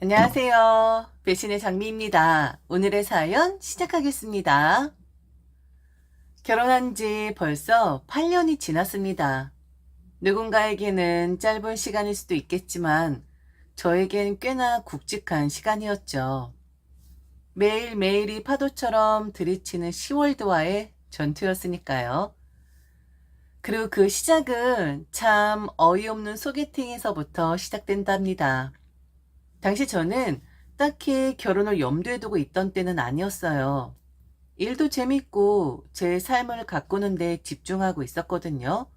안녕하세요. 배신의 장미입니다. 오늘의 사연 시작하겠습니다. 결혼한 지 벌써 8년이 지났습니다. 누군가에게는 짧은 시간일 수도 있겠지만 저에겐 꽤나 굵직한 시간이었죠. 매일매일이 파도처럼 들이치는 10월도와의 전투였으니까요. 그리고 그 시작은 참 어이없는 소개팅에서부터 시작된답니다. 당시 저는 딱히 결혼을 염두에 두고 있던 때는 아니었어요. 일도 재밌고 제 삶을 가꾸는 데 집중하고 있었거든요.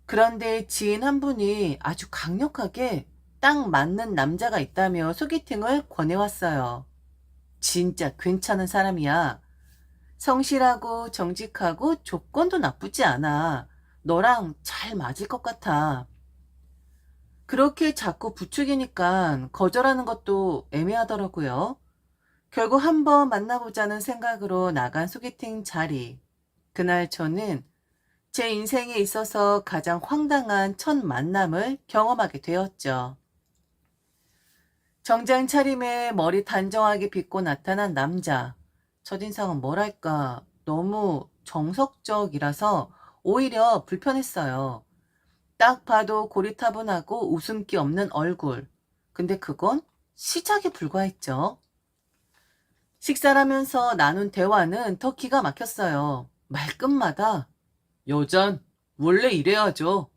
그런데 지인 한 분이 아주 강력하게 딱 맞는 남자가 있다며 소개팅을 권해왔어요. 진짜 괜찮은 사람이야. 성실하고 정직하고 조건도 나쁘지 않아. 너랑 잘 맞을 것 같아. 그렇게 자꾸 부추기니까 거절하는 것도 애매하더라고요. 결국 한번 만나보자는 생각으로 나간 소개팅 자리. 그날 저는 제 인생에 있어서 가장 황당한 첫 만남을 경험하게 되었죠. 정장 차림에 머리 단정하게 빗고 나타난 남자. 첫인상은 뭐랄까, 너무 정석적이라서 오히려 불편했어요. 딱 봐도 고리타분하고 웃음기 없는 얼굴. 근데 그건 시작에 불과했죠. 식사를 하면서 나눈 대화는 더 기가 막혔어요. 말끝마다 여잔 원래 이래야죠.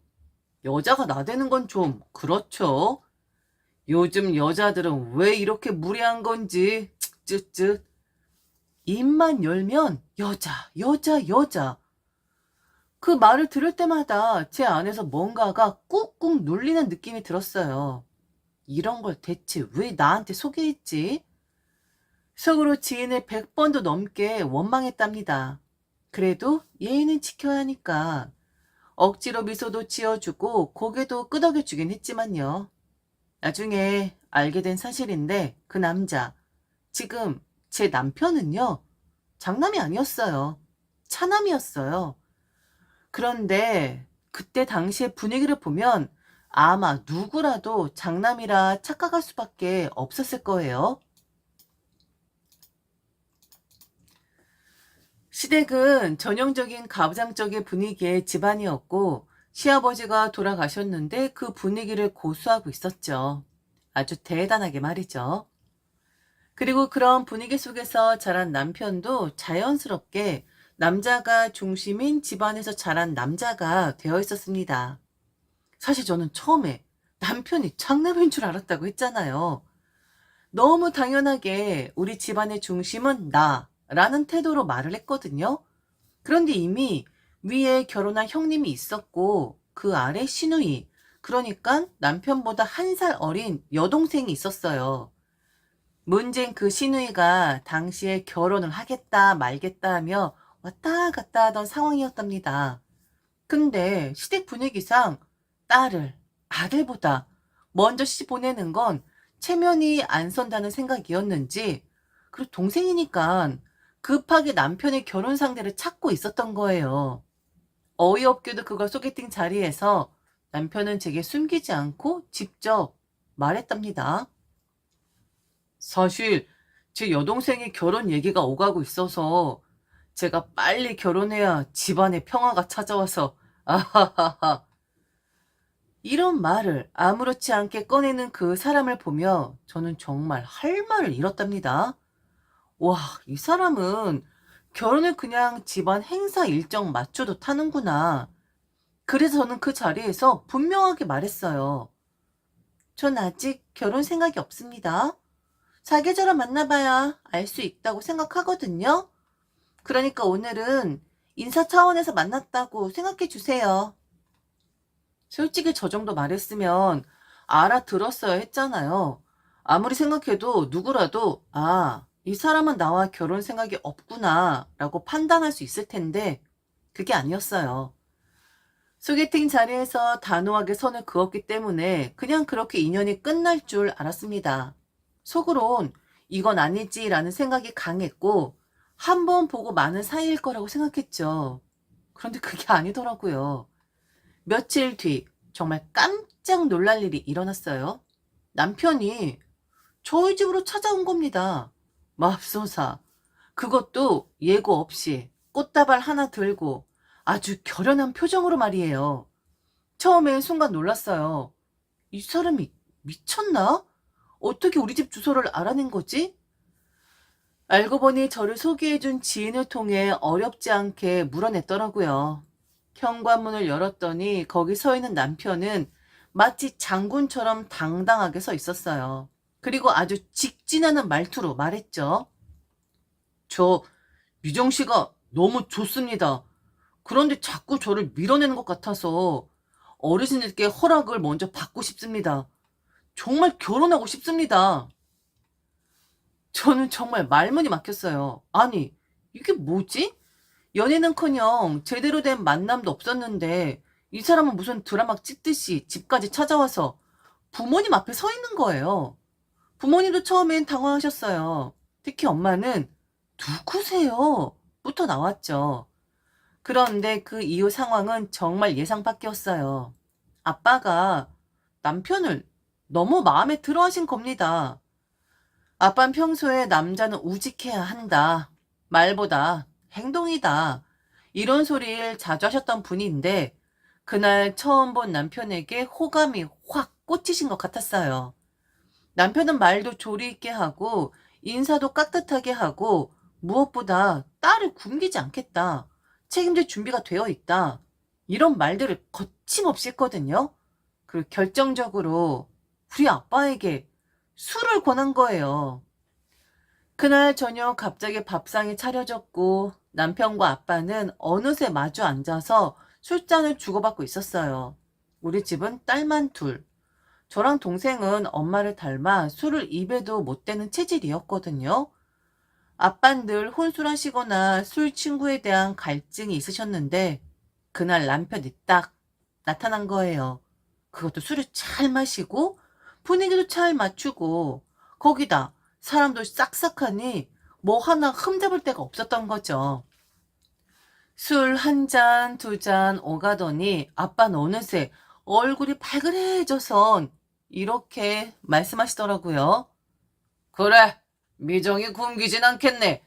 여자가 나대는 건 좀 그렇죠. 요즘 여자들은 왜 이렇게 무례한 건지 쯧쯧쯧. 입만 열면 여자, 여자, 여자. 그 말을 들을 때마다 제 안에서 뭔가가 꾹꾹 눌리는 느낌이 들었어요. 이런 걸 대체 왜 나한테 소개했지? 속으로 지인을 100번도 넘게 원망했답니다. 그래도 예의는 지켜야 하니까 억지로 미소도 지어주고 고개도 끄덕여주긴 했지만요. 나중에 알게 된 사실인데 그 남자, 지금 제 남편은요, 장남이 아니었어요. 차남이었어요. 그런데 그때 당시의 분위기를 보면 아마 누구라도 장남이라 착각할 수밖에 없었을 거예요. 시댁은 전형적인 가부장적인 분위기의 집안이었고 시아버지가 돌아가셨는데 그 분위기를 고수하고 있었죠. 아주 대단하게 말이죠. 그리고 그런 분위기 속에서 자란 남편도 자연스럽게 남자가 중심인 집안에서 자란 남자가 되어 있었습니다. 사실 저는 처음에 남편이 장남인 줄 알았다고 했잖아요. 너무 당연하게 우리 집안의 중심은 나라는 태도로 말을 했거든요. 그런데 이미 위에 결혼한 형님이 있었고 그 아래 시누이, 그러니까 남편보다 한 살 어린 여동생이 있었어요. 문제는 그 시누이가 당시에 결혼을 하겠다 말겠다 하며 왔다 갔다 하던 상황이었답니다. 근데 시댁 분위기상 딸을 아들보다 먼저 시집 보내는 건 체면이 안 선다는 생각이었는지, 그리고 동생이니까 급하게 남편의 결혼 상대를 찾고 있었던 거예요. 어이없게도 그걸 소개팅 자리에서 남편은 제게 숨기지 않고 직접 말했답니다. 사실 제 여동생이 결혼 얘기가 오가고 있어서 제가 빨리 결혼해야 집안에 평화가 찾아와서 아하하하. 이런 말을 아무렇지 않게 꺼내는 그 사람을 보며 저는 정말 할 말을 잃었답니다. 와, 이 사람은 결혼을 그냥 집안 행사 일정 맞춰도 타는구나. 그래서 저는 그 자리에서 분명하게 말했어요. 전 아직 결혼 생각이 없습니다. 사계절을 만나봐야 알 수 있다고 생각하거든요. 그러니까 오늘은 인사 차원에서 만났다고 생각해 주세요. 솔직히 저 정도 말했으면 알아들었어야 했잖아요. 아무리 생각해도 누구라도 이 사람은 나와 결혼 생각이 없구나 라고 판단할 수 있을 텐데 그게 아니었어요. 소개팅 자리에서 단호하게 선을 그었기 때문에 그냥 그렇게 인연이 끝날 줄 알았습니다. 속으론 이건 아니지라는 생각이 강했고 한 번 보고 많은 사이일 거라고 생각했죠. 그런데 그게 아니더라고요. 며칠 뒤 정말 깜짝 놀랄 일이 일어났어요. 남편이 저희 집으로 찾아온 겁니다. 맙소사. 그것도 예고 없이 꽃다발 하나 들고 아주 결연한 표정으로 말이에요. 처음엔 순간 놀랐어요. 이 사람이 미쳤나? 어떻게 우리 집 주소를 알아낸 거지? 알고 보니 저를 소개해준 지인을 통해 어렵지 않게 물어냈더라고요. 현관문을 열었더니 거기 서 있는 남편은 마치 장군처럼 당당하게 서 있었어요. 그리고 아주 직진하는 말투로 말했죠. 저 미정 씨가 너무 좋습니다. 그런데 자꾸 저를 밀어내는 것 같아서 어르신들께 허락을 먼저 받고 싶습니다. 정말 결혼하고 싶습니다. 저는 정말 말문이 막혔어요. 아니, 이게 뭐지? 연애는커녕 제대로 된 만남도 없었는데 이 사람은 무슨 드라마 찍듯이 집까지 찾아와서 부모님 앞에 서 있는 거예요. 부모님도 처음엔 당황하셨어요. 특히 엄마는 누구세요? 부터 나왔죠. 그런데 그 이후 상황은 정말 예상 밖이었어요. 아빠가 남편을 너무 마음에 들어 하신 겁니다. 아빠는 평소에 남자는 우직해야 한다. 말보다 행동이다. 이런 소리를 자주 하셨던 분인데 그날 처음 본 남편에게 호감이 확 꽂히신 것 같았어요. 남편은 말도 조리 있게 하고 인사도 깍듯하게 하고 무엇보다 딸을 굶기지 않겠다. 책임질 준비가 되어 있다. 이런 말들을 거침없이 했거든요. 그리고 결정적으로 우리 아빠에게 술을 권한 거예요. 그날 저녁 갑자기 밥상이 차려졌고 남편과 아빠는 어느새 마주 앉아서 술잔을 주고받고 있었어요. 우리 집은 딸만 둘. 저랑 동생은 엄마를 닮아 술을 입에도 못 대는 체질이었거든요. 아빠는 늘 혼술하시거나 술 친구에 대한 갈증이 있으셨는데 그날 남편이 딱 나타난 거예요. 그것도 술을 잘 마시고 분위기도 잘 맞추고 거기다 사람도 싹싹하니 뭐 하나 흠잡을 데가 없었던 거죠. 술 한 잔, 두 잔 오가더니 아빠는 어느새 얼굴이 발그레해져선 이렇게 말씀하시더라고요. 그래, 미정이 굶기진 않겠네.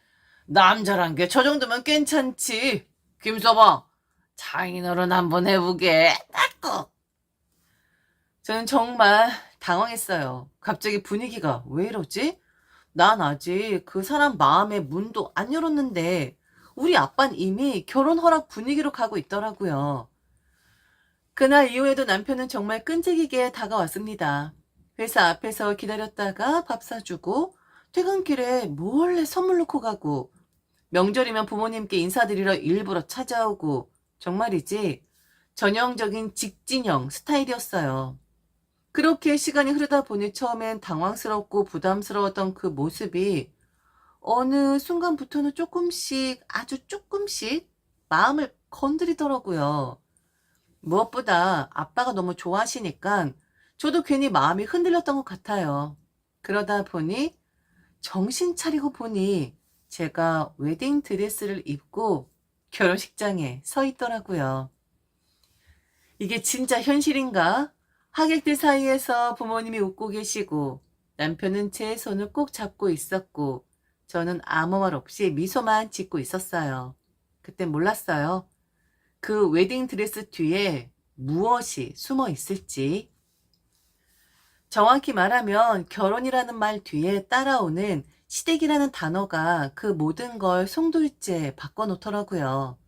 남자란 게 저 정도면 괜찮지. 김서방, 장인어른 한번 해보게. 따끔. 저는 정말 당황했어요. 갑자기 분위기가 왜 이러지? 난 아직 그 사람 마음의 문도 안 열었는데 우리 아빠는 이미 결혼 허락 분위기로 가고 있더라고요. 그날 이후에도 남편은 정말 끈질기게 다가왔습니다. 회사 앞에서 기다렸다가 밥 사주고 퇴근길에 몰래 선물 놓고 가고 명절이면 부모님께 인사드리러 일부러 찾아오고 정말이지 전형적인 직진형 스타일이었어요. 그렇게 시간이 흐르다 보니 처음엔 당황스럽고 부담스러웠던 그 모습이 어느 순간부터는 조금씩 아주 조금씩 마음을 건드리더라고요. 무엇보다 아빠가 너무 좋아하시니까 저도 괜히 마음이 흔들렸던 것 같아요. 그러다 보니 정신 차리고 보니 제가 웨딩 드레스를 입고 결혼식장에 서 있더라고요. 이게 진짜 현실인가? 하객들 사이에서 부모님이 웃고 계시고 남편은 제 손을 꼭 잡고 있었고 저는 아무 말 없이 미소만 짓고 있었어요. 그때 몰랐어요. 그 웨딩 드레스 뒤에 무엇이 숨어 있을지. 정확히 말하면 결혼이라는 말 뒤에 따라오는 시댁이라는 단어가 그 모든 걸 송두리째 바꿔놓더라고요.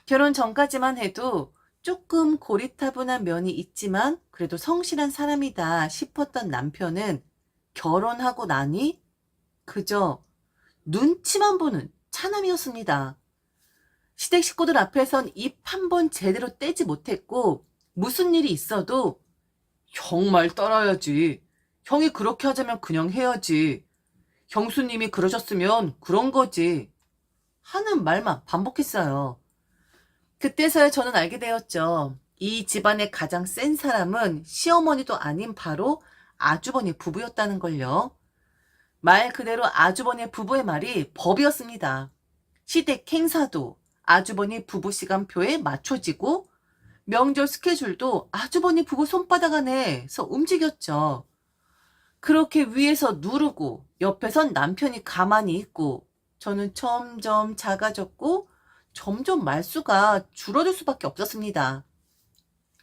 결혼 전까지만 해도 조금 고리타분한 면이 있지만 그래도 성실한 사람이다 싶었던 남편은 결혼하고 나니 그저 눈치만 보는 차남이었습니다. 시댁 식구들 앞에선 입 한 번 제대로 떼지 못했고 무슨 일이 있어도 형 말 따라야지. 형이 그렇게 하자면 그냥 해야지. 형수님이 그러셨으면 그런 거지. 하는 말만 반복했어요. 그때서야 저는 알게 되었죠. 이 집안의 가장 센 사람은 시어머니도 아닌 바로 아주버니 부부였다는 걸요. 말 그대로 아주버니 부부의 말이 법이었습니다. 시댁 행사도 아주버니 부부 시간표에 맞춰지고 명절 스케줄도 아주버니 부부 손바닥 안에서 움직였죠. 그렇게 위에서 누르고 옆에선 남편이 가만히 있고 저는 점점 작아졌고 점점 말수가 줄어들 수밖에 없었습니다.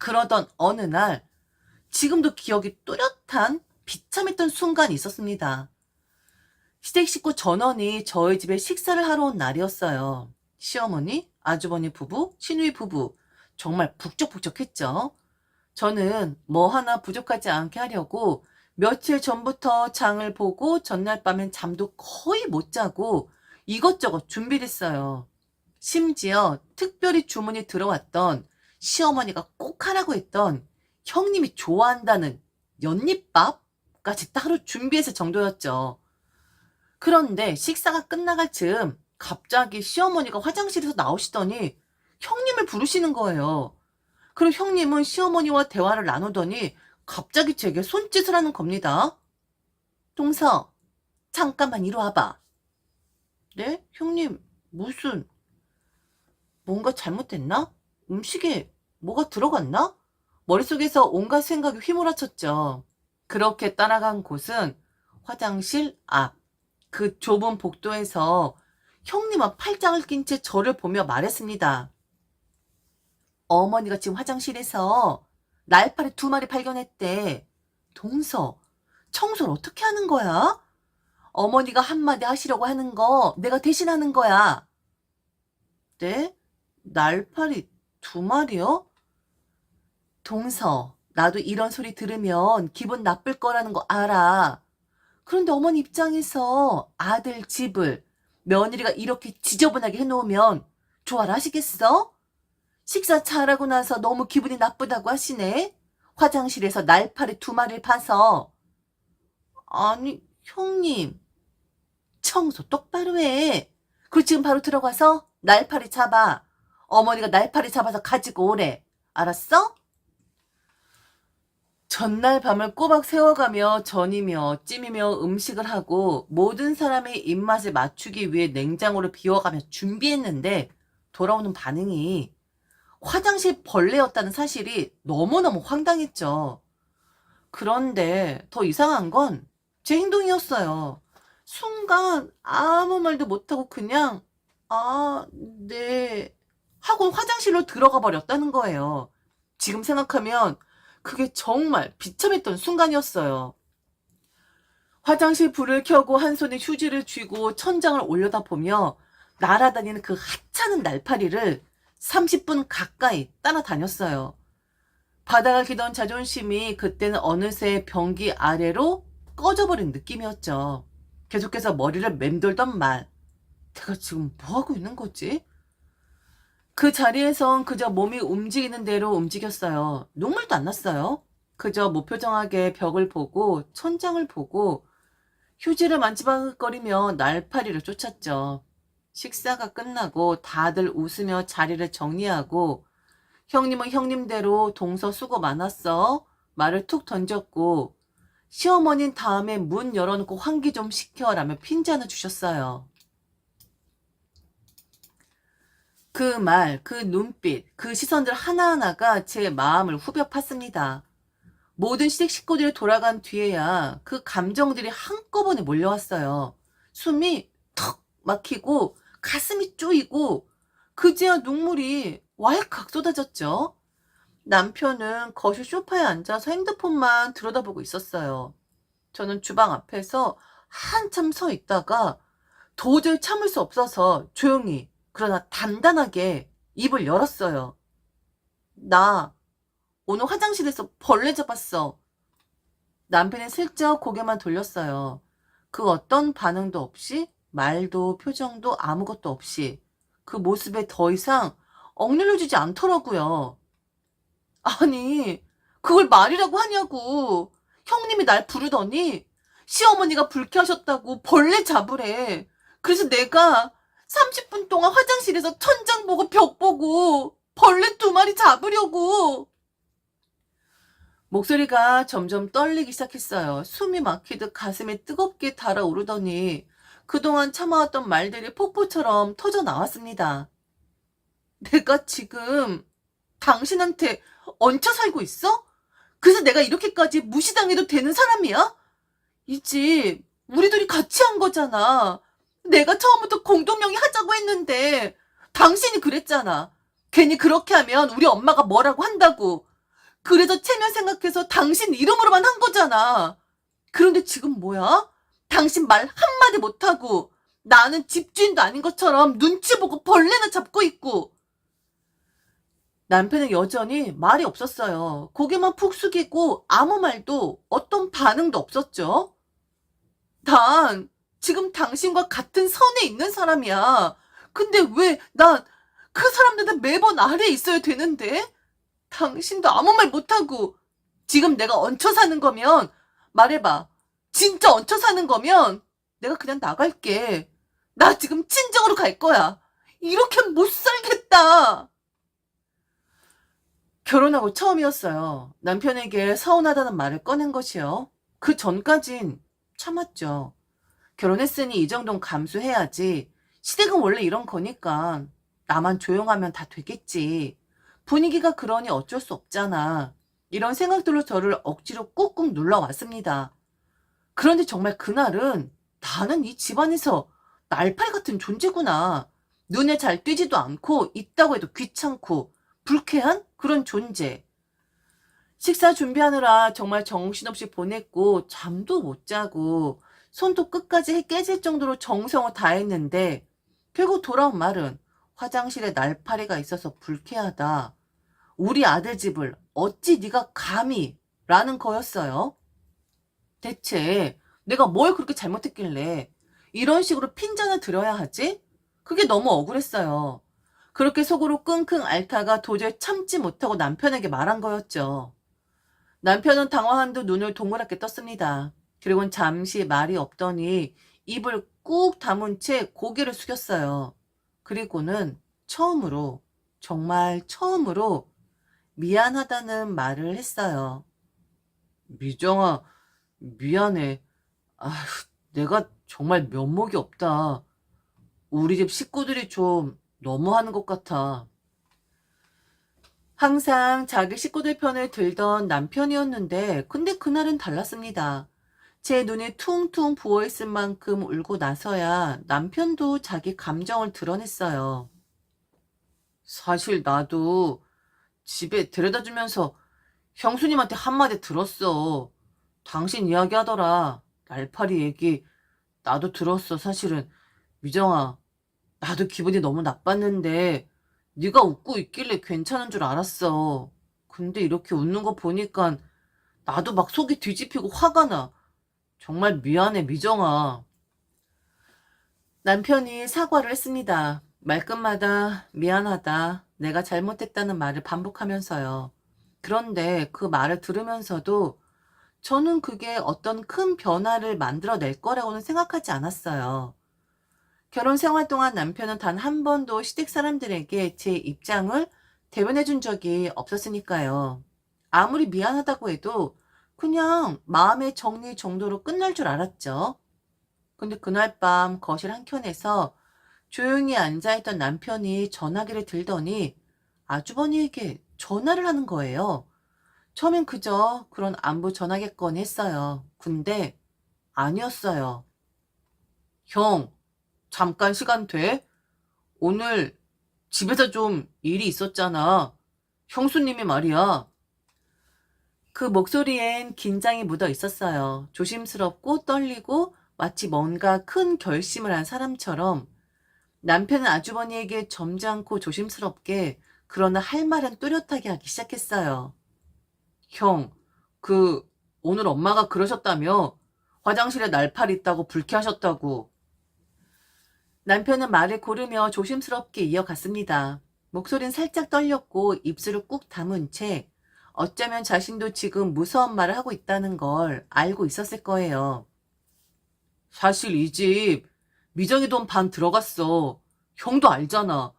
그러던 어느 날 지금도 기억이 또렷한 비참했던 순간이 있었습니다. 시댁 식구 전원이 저희 집에 식사를 하러 온 날이었어요. 시어머니, 아주버니 부부, 시누이 부부 정말 북적북적했죠. 저는 뭐 하나 부족하지 않게 하려고 며칠 전부터 장을 보고 전날 밤엔 잠도 거의 못 자고 이것저것 준비를 했어요. 심지어 특별히 주문이 들어왔던 시어머니가 꼭 하라고 했던 형님이 좋아한다는 연잎밥까지 따로 준비했을 정도였죠. 그런데 식사가 끝나갈 즈음 갑자기 시어머니가 화장실에서 나오시더니 형님을 부르시는 거예요. 그리고 형님은 시어머니와 대화를 나누더니 갑자기 제게 손짓을 하는 겁니다. 동서, 잠깐만 이리 와봐. 네? 형님, 무슨, 뭔가 잘못됐나? 음식에 뭐가 들어갔나? 머릿속에서 온갖 생각이 휘몰아쳤죠. 그렇게 따라간 곳은 화장실 앞. 그 좁은 복도에서 형님은 팔짱을 낀 채 저를 보며 말했습니다. 어머니가 지금 화장실에서 날파리 2마리 발견했대. 동서, 청소를 어떻게 하는 거야? 어머니가 한마디 하시려고 하는 거 내가 대신하는 거야. 네? 날파리 2마리요? 동서, 나도 이런 소리 들으면 기분 나쁠 거라는 거 알아. 그런데 어머니 입장에서 아들 집을 며느리가 이렇게 지저분하게 해놓으면 좋아라 하시겠어? 식사 잘하고 나서 너무 기분이 나쁘다고 하시네. 화장실에서 날파리 2마리를 파서. 아니, 형님. 청소 똑바로 해. 그리고 지금 바로 들어가서 날파리 잡아. 어머니가 날파리 잡아서 가지고 오래. 알았어? 전날 밤을 꼬박 새워가며 전이며 찜이며 음식을 하고 모든 사람의 입맛에 맞추기 위해 냉장고를 비워가며 준비했는데 돌아오는 반응이 화장실 벌레였다는 사실이 너무너무 황당했죠. 그런데 더 이상한 건 제 행동이었어요. 순간 아무 말도 못하고 그냥 아, 네 하고 화장실로 들어가 버렸다는 거예요. 지금 생각하면 그게 정말 비참했던 순간이었어요. 화장실 불을 켜고 한 손에 휴지를 쥐고 천장을 올려다보며 날아다니는 그 하찮은 날파리를 30분 가까이 따라다녔어요. 바닥을 기던 자존심이 그때는 어느새 변기 아래로 꺼져버린 느낌이었죠. 계속해서 머리를 맴돌던 말. 내가 지금 뭐하고 있는 거지? 그 자리에선 그저 몸이 움직이는 대로 움직였어요. 눈물도 안 났어요. 그저 무표정하게 벽을 보고 천장을 보고 휴지를 만지작거리며 날파리를 쫓았죠. 식사가 끝나고 다들 웃으며 자리를 정리하고 형님은 형님대로 동서 수고 많았어 말을 툭 던졌고 시어머니는 다음에 문 열어놓고 환기 좀 시켜라며 핀지 하나 주셨어요. 그 말, 그 눈빛, 그 시선들 하나하나가 제 마음을 후벼 팠습니다. 모든 시댁 식구들이 돌아간 뒤에야 그 감정들이 한꺼번에 몰려왔어요. 숨이 턱 막히고 가슴이 쪼이고 그제야 눈물이 왈칵 쏟아졌죠. 남편은 거실 소파에 앉아서 핸드폰만 들여다보고 있었어요. 저는 주방 앞에서 한참 서 있다가 도저히 참을 수 없어서 조용히 그러나 단단하게 입을 열었어요. 나 오늘 화장실에서 벌레 잡았어. 남편이 슬쩍 고개만 돌렸어요. 그 어떤 반응도 없이 말도 표정도 아무것도 없이 그 모습에 더 이상 억눌려지지 않더라고요. 아니 그걸 말이라고 하냐고. 형님이 날 부르더니 시어머니가 불쾌하셨다고 벌레 잡으래. 그래서 내가 30분 동안 화장실에서 천장 보고 벽 보고 벌레 2마리 잡으려고. 목소리가 점점 떨리기 시작했어요. 숨이 막히듯 가슴에 뜨겁게 달아오르더니 그동안 참아왔던 말들이 폭포처럼 터져 나왔습니다. 내가 지금 당신한테 얹혀 살고 있어? 그래서 내가 이렇게까지 무시당해도 되는 사람이야? 이 집 우리 둘이 같이 한 거잖아. 내가 처음부터 공동명의 하자고 했는데 당신이 그랬잖아. 괜히 그렇게 하면 우리 엄마가 뭐라고 한다고. 그래서 체면 생각해서 당신 이름으로만 한 거잖아. 그런데 지금 뭐야? 당신 말 한마디 못하고 나는 집주인도 아닌 것처럼 눈치 보고 벌레나 잡고 있고. 남편은 여전히 말이 없었어요. 고개만 푹 숙이고 아무 말도 어떤 반응도 없었죠. 난 지금 당신과 같은 선에 있는 사람이야. 근데 왜 난 그 사람들한테 매번 아래에 있어야 되는데? 당신도 아무 말 못하고 지금 내가 얹혀 사는 거면 말해봐. 진짜 얹혀 사는 거면 내가 그냥 나갈게. 나 지금 친정으로 갈 거야. 이렇게 못 살겠다. 결혼하고 처음이었어요. 남편에게 서운하다는 말을 꺼낸 것이요. 그 전까진 참았죠. 결혼했으니 이 정도는 감수해야지. 시댁은 원래 이런 거니까 나만 조용하면 다 되겠지. 분위기가 그러니 어쩔 수 없잖아. 이런 생각들로 저를 억지로 꾹꾹 눌러왔습니다. 그런데 정말 그날은 나는 이 집안에서 날파리 같은 존재구나. 눈에 잘 띄지도 않고 있다고 해도 귀찮고 불쾌한 그런 존재. 식사 준비하느라 정말 정신없이 보냈고 잠도 못 자고 손도 끝까지 깨질 정도로 정성을 다했는데 결국 돌아온 말은 화장실에 날파리가 있어서 불쾌하다. 우리 아들 집을 어찌 네가 감히 라는 거였어요. 대체 내가 뭘 그렇게 잘못했길래 이런 식으로 핀잔을 들어야 하지? 그게 너무 억울했어요. 그렇게 속으로 끙끙 앓다가 도저히 참지 못하고 남편에게 말한 거였죠. 남편은 당황한 듯 눈을 동그랗게 떴습니다. 그리고는 잠시 말이 없더니 입을 꾹 다문 채 고개를 숙였어요. 그리고는 처음으로, 정말 처음으로 미안하다는 말을 했어요. 미정아, 미안해. 아휴, 내가 정말 면목이 없다. 우리 집 식구들이 좀 너무하는 것 같아. 항상 자기 식구들 편을 들던 남편이었는데, 근데 그날은 달랐습니다. 제 눈이 퉁퉁 부어있을 만큼 울고 나서야 남편도 자기 감정을 드러냈어요. 사실 나도 집에 데려다 주면서 형수님한테 한마디 들었어. 당신 이야기하더라. 날파리 얘기 나도 들었어. 사실은 미정아, 나도 기분이 너무 나빴는데 네가 웃고 있길래 괜찮은 줄 알았어. 근데 이렇게 웃는 거 보니까 나도 막 속이 뒤집히고 화가 나. 정말 미안해, 미정아. 남편이 사과를 했습니다. 말끝마다 미안하다, 내가 잘못했다는 말을 반복하면서요. 그런데 그 말을 들으면서도 저는 그게 어떤 큰 변화를 만들어낼 거라고는 생각하지 않았어요. 결혼 생활 동안 남편은 단 한 번도 시댁 사람들에게 제 입장을 대변해 준 적이 없었으니까요. 아무리 미안하다고 해도 그냥 마음의 정리 정도로 끝날 줄 알았죠. 근데 그날 밤 거실 한켠에서 조용히 앉아있던 남편이 전화기를 들더니 아주버니에게 전화를 하는 거예요. 처음엔 그저 그런 안부 전하겠거니 했어요. 근데 아니었어요. 형, 잠깐 시간 돼? 오늘 집에서 좀 일이 있었잖아. 형수님이 말이야. 그 목소리엔 긴장이 묻어 있었어요. 조심스럽고 떨리고 마치 뭔가 큰 결심을 한 사람처럼 남편은 아주버니에게 점잖고 조심스럽게 그러나 할 말은 뚜렷하게 하기 시작했어요. 형, 오늘 엄마가 그러셨다며? 화장실에 날파리 있다고 불쾌하셨다고. 남편은 말을 고르며 조심스럽게 이어갔습니다. 목소리는 살짝 떨렸고 입술을 꾹 다문 채 어쩌면 자신도 지금 무서운 말을 하고 있다는 걸 알고 있었을 거예요. 사실 이 집 미정이 돈 반 들어갔어. 형도 알잖아.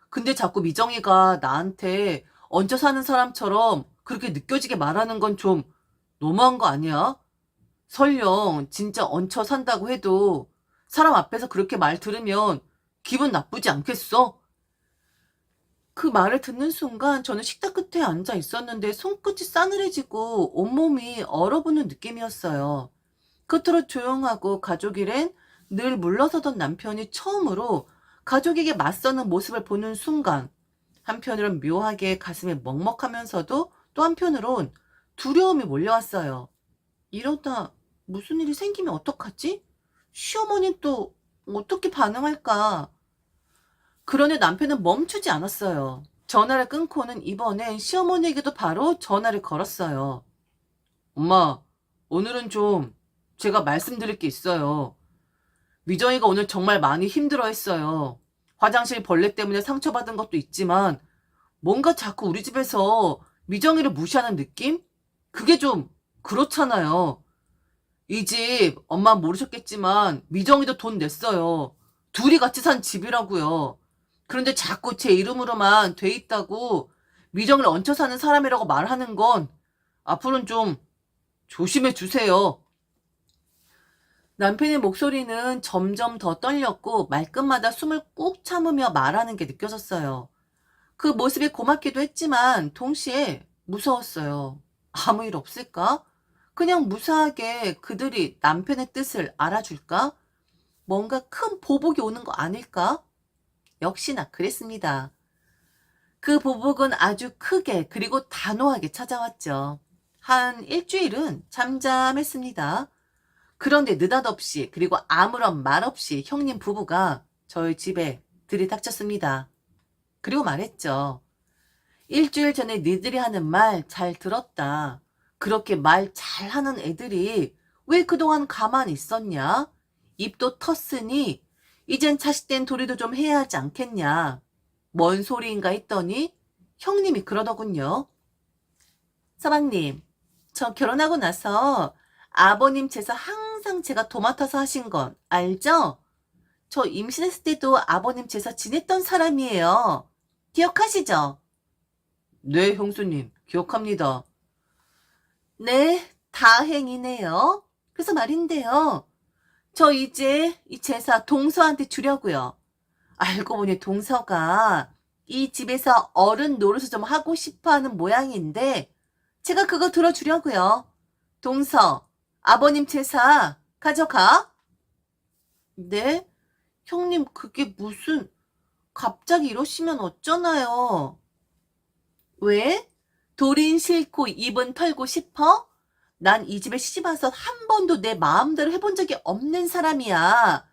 근데 자꾸 미정이가 나한테 얹혀 사는 사람처럼 그렇게 느껴지게 말하는 건 좀 너무한 거 아니야? 설령 진짜 얹혀 산다고 해도 사람 앞에서 그렇게 말 들으면 기분 나쁘지 않겠어? 그 말을 듣는 순간 저는 식탁 끝에 앉아 있었는데 손끝이 싸늘해지고 온몸이 얼어붙는 느낌이었어요. 그토록 조용하고 가족이란 늘 물러서던 남편이 처음으로 가족에게 맞서는 모습을 보는 순간 한편으론 묘하게 가슴이 먹먹하면서도 또 한편으론 두려움이 몰려왔어요. 이러다 무슨 일이 생기면 어떡하지? 시어머니는 또 어떻게 반응할까? 그러나 남편은 멈추지 않았어요. 전화를 끊고는 이번엔 시어머니에게도 바로 전화를 걸었어요. 엄마, 오늘은 좀 제가 말씀드릴 게 있어요. 미정이가 오늘 정말 많이 힘들어했어요. 화장실 벌레 때문에 상처받은 것도 있지만 뭔가 자꾸 우리 집에서 미정이를 무시하는 느낌? 그게 좀 그렇잖아요. 이 집 엄마 모르셨겠지만 미정이도 돈 냈어요. 둘이 같이 산 집이라고요. 그런데 자꾸 제 이름으로만 돼 있다고 미정이를 얹혀 사는 사람이라고 말하는 건 앞으로는 좀 조심해 주세요. 남편의 목소리는 점점 더 떨렸고 말끝마다 숨을 꾹 참으며 말하는 게 느껴졌어요. 그 모습이 고맙기도 했지만 동시에 무서웠어요. 아무 일 없을까? 그냥 무사하게 그들이 남편의 뜻을 알아줄까? 뭔가 큰 보복이 오는 거 아닐까? 역시나 그랬습니다. 그 보복은 아주 크게 그리고 단호하게 찾아왔죠. 한 일주일은 잠잠했습니다. 그런데 느닷없이 그리고 아무런 말 없이 형님 부부가 저희 집에 들이닥쳤습니다. 그리고 말했죠. 일주일 전에 니들이 하는 말 잘 들었다. 그렇게 말 잘하는 애들이 왜 그동안 가만히 있었냐? 입도 텄으니 이젠 자식된 도리도 좀 해야 하지 않겠냐? 뭔 소리인가 했더니 형님이 그러더군요. 서방님, 저 결혼하고 나서 아버님 제사 항상 제가 도맡아서 하신 건 알죠? 저 임신했을 때도 아버님 제사 지냈던 사람이에요. 기억하시죠? 네, 형수님, 기억합니다. 네, 다행이네요. 그래서 말인데요. 저 이제 이 제사 동서한테 주려고요. 알고 보니 동서가 이 집에서 어른 노릇을 좀 하고 싶어 하는 모양인데 제가 그거 들어주려고요. 동서, 아버님 제사 가져가. 네? 형님, 그게 무슨, 갑자기 이러시면 어쩌나요? 왜? 돌인 싫고 입은 털고 싶어? 난 이 집에 시집와서 한 번도 내 마음대로 해본 적이 없는 사람이야.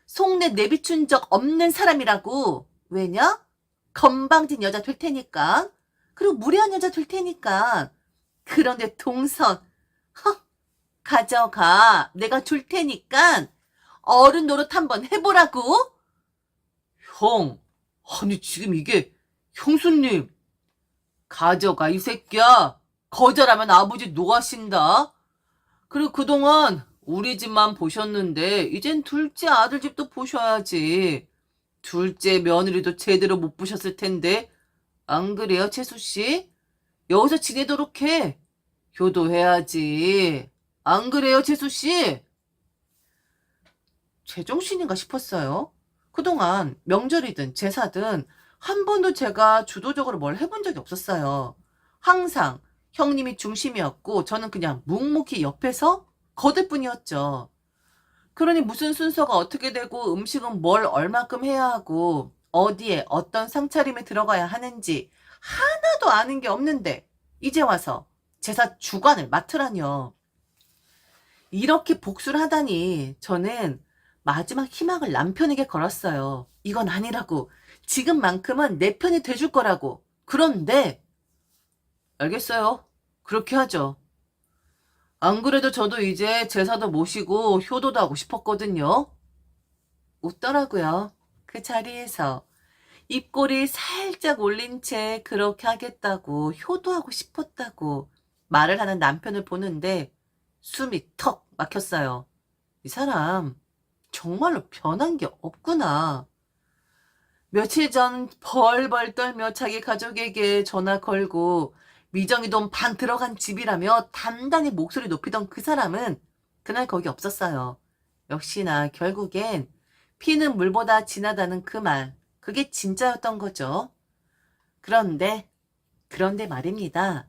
속내 내비춘 적 없는 사람이라고. 왜냐? 건방진 여자 될 테니까. 그리고 무례한 여자 될 테니까. 그런데 동선, 헉, 가져가. 내가 줄 테니까 어른 노릇 한번 해보라고. 형, 아니 지금 이게 형수님. 가져가 이 새끼야. 거절하면 아버지 노하신다. 그리고 그동안 우리 집만 보셨는데 이젠 둘째 아들 집도 보셔야지. 둘째 며느리도 제대로 못 보셨을 텐데 안 그래요, 채수 씨? 여기서 지내도록 해. 효도해야지. 안 그래요, 채수 씨? 제정신인가 싶었어요. 그동안 명절이든 제사든 한 번도 제가 주도적으로 뭘 해본 적이 없었어요. 항상 형님이 중심이었고 저는 그냥 묵묵히 옆에서 거들 뿐이었죠. 그러니 무슨 순서가 어떻게 되고 음식은 뭘 얼마큼 해야 하고 어디에 어떤 상차림에 들어가야 하는지 하나도 아는 게 없는데 이제 와서 제사 주관을 맡으라뇨. 이렇게 복수를 하다니 저는 마지막 희망을 남편에게 걸었어요. 이건 아니라고. 지금만큼은 내 편이 돼줄 거라고. 그런데 알겠어요. 그렇게 하죠. 안 그래도 저도 이제 제사도 모시고 효도도 하고 싶었거든요. 웃더라고요. 그 자리에서 입꼬리 살짝 올린 채 그렇게 하겠다고 효도하고 싶었다고 말을 하는 남편을 보는데 숨이 턱 막혔어요. 이 사람 정말로 변한 게 없구나. 며칠 전 벌벌 떨며 자기 가족에게 전화 걸고 미정이 돈 반 들어간 집이라며 단단히 목소리 높이던 그 사람은 그날 거기 없었어요. 역시나 결국엔 피는 물보다 진하다는 그 말, 그게 진짜였던 거죠. 그런데 말입니다.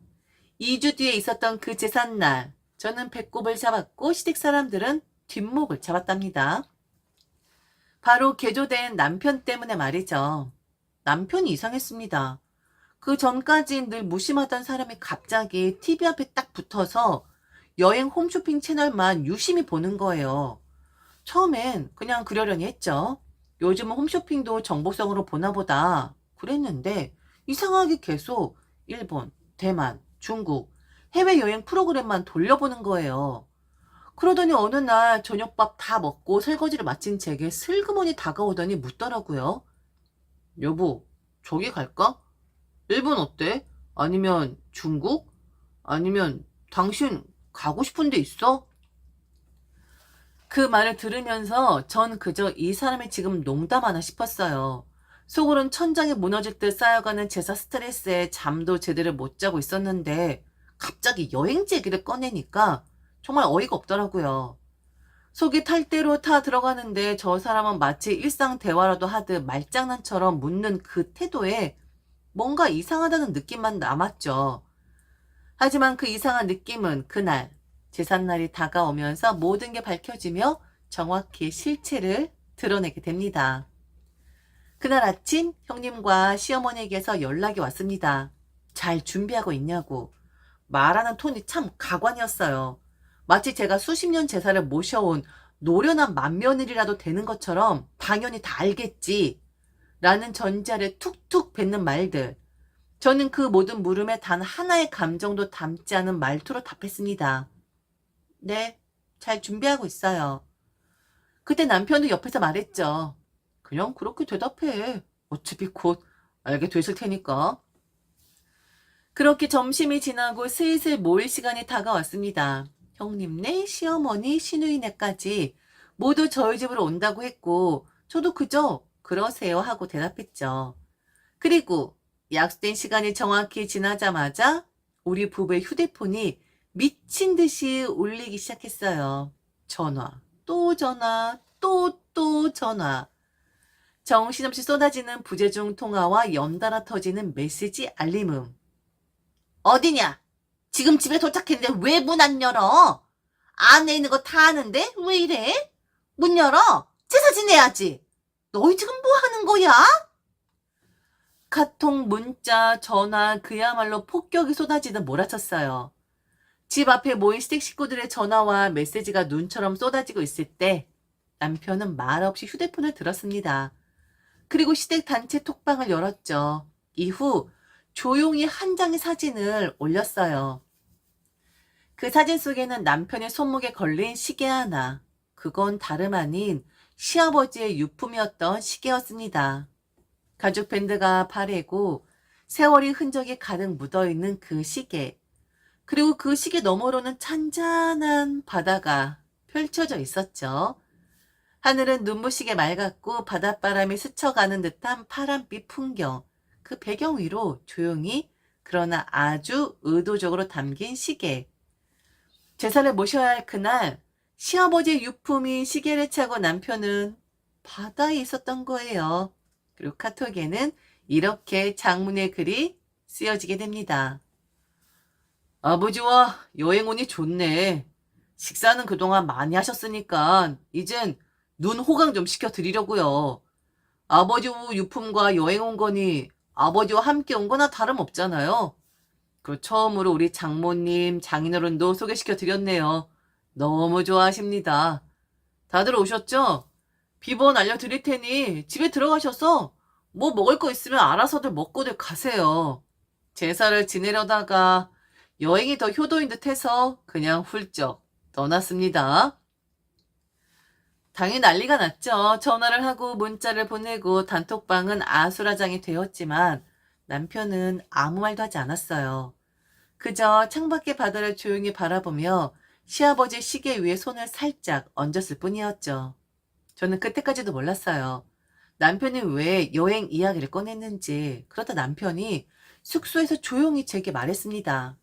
2주 뒤에 있었던 그 제삿날, 저는 배꼽을 잡았고 시댁 사람들은 뒷목을 잡았답니다. 바로 개조된 남편 때문에 말이죠. 남편이 이상했습니다. 그 전까진 늘 무심하던 사람이 갑자기 TV 앞에 딱 붙어서 여행 홈쇼핑 채널만 유심히 보는 거예요. 처음엔 그냥 그러려니 했죠. 요즘은 홈쇼핑도 정보성으로 보나 보다 그랬는데 이상하게 계속 일본, 대만, 중국, 해외여행 프로그램만 돌려보는 거예요. 그러더니 어느 날 저녁밥 다 먹고 설거지를 마친 제게 슬그머니 다가오더니 묻더라고요. 여보, 저기 갈까? 일본 어때? 아니면 중국? 아니면 당신 가고 싶은 데 있어? 그 말을 들으면서 전 그저 이 사람이 지금 농담하나 싶었어요. 속으론 천장이 무너질 듯 쌓여가는 제사 스트레스에 잠도 제대로 못 자고 있었는데 갑자기 여행지 얘기를 꺼내니까 정말 어이가 없더라고요. 속이 탈 대로 타 들어가는데 저 사람은 마치 일상 대화라도 하듯 말장난처럼 묻는 그 태도에 뭔가 이상하다는 느낌만 남았죠. 하지만 그 이상한 느낌은 그날 제삿날이 다가오면서 모든 게 밝혀지며 정확히 실체를 드러내게 됩니다. 그날 아침 형님과 시어머니에게서 연락이 왔습니다. 잘 준비하고 있냐고. 말하는 톤이 참 가관이었어요. 마치 제가 수십 년 제사를 모셔온 노련한 맏며느리라도 되는 것처럼 당연히 다 알겠지 라는 전자를 툭툭 뱉는 말들. 저는 그 모든 물음에 단 하나의 감정도 담지 않은 말투로 답했습니다. 네, 잘 준비하고 있어요. 그때 남편도 옆에서 말했죠. 그냥 그렇게 대답해. 어차피 곧 알게 되실 테니까. 그렇게 점심이 지나고 슬슬 모일 시간이 다가왔습니다. 형님네, 시어머니, 시누이네까지 모두 저희 집으로 온다고 했고 저도 그저 그러세요 하고 대답했죠. 그리고 약속된 시간이 정확히 지나자마자 우리 부부의 휴대폰이 미친 듯이 울리기 시작했어요. 전화, 또 전화, 또 전화. 정신없이 쏟아지는 부재중 통화와 연달아 터지는 메시지 알림음. 어디냐? 지금 집에 도착했는데 왜 문 안 열어? 안에 있는 거 다 아는데 왜 이래? 문 열어. 제사 지내야지. 너희 지금 뭐 하는 거야? 카톡, 문자, 전화 그야말로 폭격이 쏟아지듯 몰아쳤어요. 집 앞에 모인 시댁 식구들의 전화와 메시지가 눈처럼 쏟아지고 있을 때 남편은 말없이 휴대폰을 들었습니다. 그리고 시댁 단체 톡방을 열었죠. 이후 조용히 한 장의 사진을 올렸어요. 그 사진 속에는 남편의 손목에 걸린 시계 하나. 그건 다름 아닌 시아버지의 유품이었던 시계였습니다. 가죽 밴드가 바래고 세월이 흔적이 가득 묻어있는 그 시계. 그리고 그 시계 너머로는 찬찬한 바다가 펼쳐져 있었죠. 하늘은 눈부시게 맑았고 바닷바람이 스쳐가는 듯한 파란빛 풍경. 그 배경 위로 조용히 그러나 아주 의도적으로 담긴 시계. 제사를 모셔야 할 그날 시아버지의 유품인 시계를 차고 남편은 바다에 있었던 거예요. 그리고 카톡에는 이렇게 장문의 글이 쓰여지게 됩니다. 아버지와 여행 오니 좋네. 식사는 그동안 많이 하셨으니까 이젠 눈 호강 좀 시켜드리려고요. 아버지 유품과 여행 온 거니 아버지와 함께 온 거나 다름없잖아요. 그리고 처음으로 우리 장모님, 장인어른도 소개시켜 드렸네요. 너무 좋아하십니다. 다들 오셨죠? 비번 알려드릴 테니 집에 들어가셔서 뭐 먹을 거 있으면 알아서들 먹고들 가세요. 제사를 지내려다가 여행이 더 효도인 듯 해서 그냥 훌쩍 떠났습니다. 당연히 난리가 났죠. 전화를 하고 문자를 보내고 단톡방은 아수라장이 되었지만 남편은 아무 말도 하지 않았어요. 그저 창밖의 바다를 조용히 바라보며 시아버지 시계 위에 손을 살짝 얹었을 뿐이었죠. 저는 그때까지도 몰랐어요. 남편이 왜 여행 이야기를 꺼냈는지. 그러다 남편이 숙소에서 조용히 제게 말했습니다.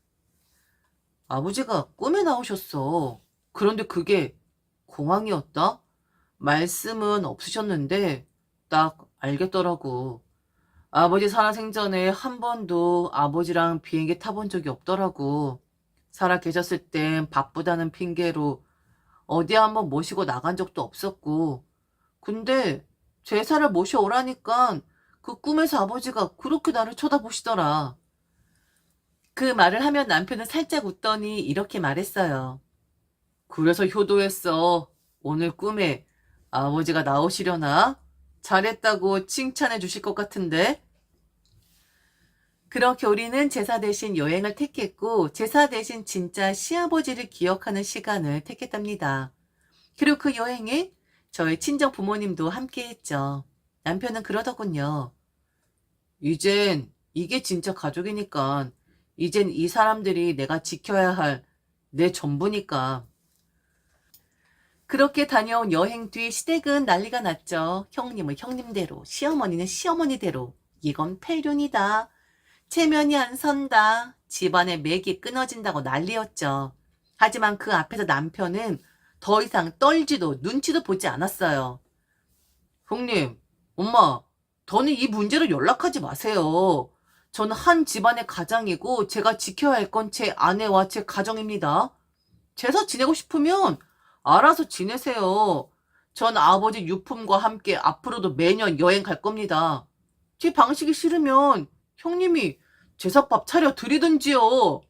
아버지가 꿈에 나오셨어. 그런데 그게 공항이었다? 말씀은 없으셨는데 딱 알겠더라고. 아버지 살아생전에 한 번도 아버지랑 비행기 타본 적이 없더라고. 살아 계셨을 땐 바쁘다는 핑계로 어디 한번 모시고 나간 적도 없었고, 근데 제사를 모셔오라니까 그 꿈에서 아버지가 그렇게 나를 쳐다보시더라. 그 말을 하면 남편은 살짝 웃더니 이렇게 말했어요. 그래서 효도했어. 오늘 꿈에 아버지가 나오시려나? 잘했다고 칭찬해 주실 것 같은데? 그렇게 우리는 제사 대신 여행을 택했고, 제사 대신 진짜 시아버지를 기억하는 시간을 택했답니다. 그리고 그 여행에 저희 친정 부모님도 함께 했죠. 남편은 그러더군요. 이젠 이게 진짜 가족이니까, 이젠 이 사람들이 내가 지켜야 할 내 전부니까. 그렇게 다녀온 여행 뒤 시댁은 난리가 났죠. 형님은 형님대로, 시어머니는 시어머니대로. 이건 폐륜이다. 체면이 안 선다. 집안의 맥이 끊어진다고 난리였죠. 하지만 그 앞에서 남편은 더 이상 떨지도 눈치도 보지 않았어요. 형님, 엄마, 더는 이 문제로 연락하지 마세요. 저는 한 집안의 가장이고 제가 지켜야 할 건 제 아내와 제 가정입니다. 제사 지내고 싶으면 알아서 지내세요. 전 아버지 유품과 함께 앞으로도 매년 여행 갈 겁니다. 제 방식이 싫으면 형님이 제사밥 차려 드리든지요.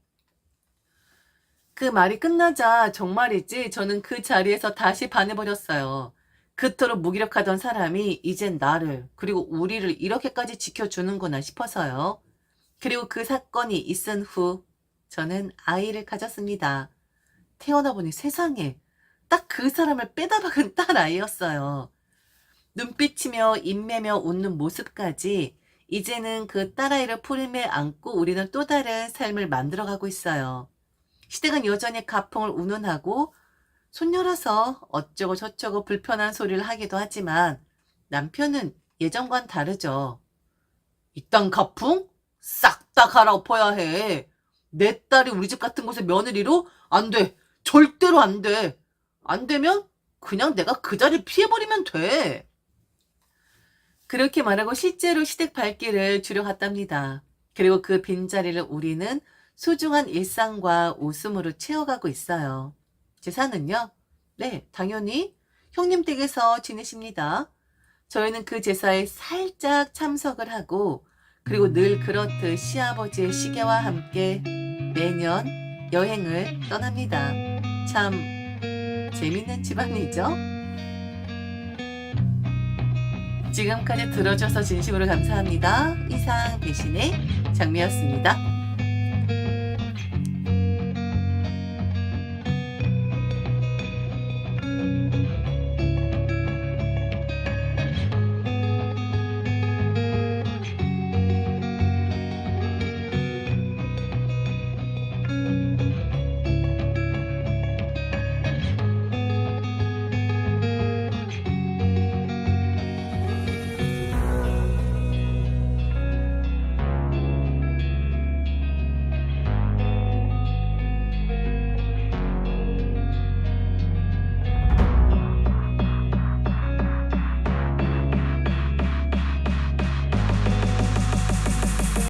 그 말이 끝나자 정말이지 저는 그 자리에서 다시 반해버렸어요. 그토록 무기력하던 사람이 이젠 나를 그리고 우리를 이렇게까지 지켜주는구나 싶어서요. 그리고 그 사건이 있은 후 저는 아이를 가졌습니다. 태어나 보니 세상에 딱 그 사람을 빼다 박은 딸 아이였어요. 눈빛이며 입매며 웃는 모습까지 이제는 그 딸아이를 품에 안고 우리는 또 다른 삶을 만들어가고 있어요. 시댁은 여전히 가풍을 운운하고 손녀라서 어쩌고 저쩌고 불편한 소리를 하기도 하지만 남편은 예전과는 다르죠. 이딴 가풍? 싹 다 갈아엎어야 해. 내 딸이 우리 집 같은 곳에 며느리로? 안 돼. 절대로 안 돼. 안 되면 그냥 내가 그 자리를 피해버리면 돼. 그렇게 말하고 실제로 시댁 발길을 줄여갔답니다. 그리고 그 빈자리를 우리는 소중한 일상과 웃음으로 채워가고 있어요. 제사는요? 네, 당연히 형님 댁에서 지내십니다. 저희는 그 제사에 살짝 참석을 하고 그리고 늘 그렇듯 시아버지의 시계와 함께 매년 여행을 떠납니다. 참 재밌는 집안이죠? 지금까지 들어줘서 진심으로 감사합니다. 이상 배신의 장미였습니다.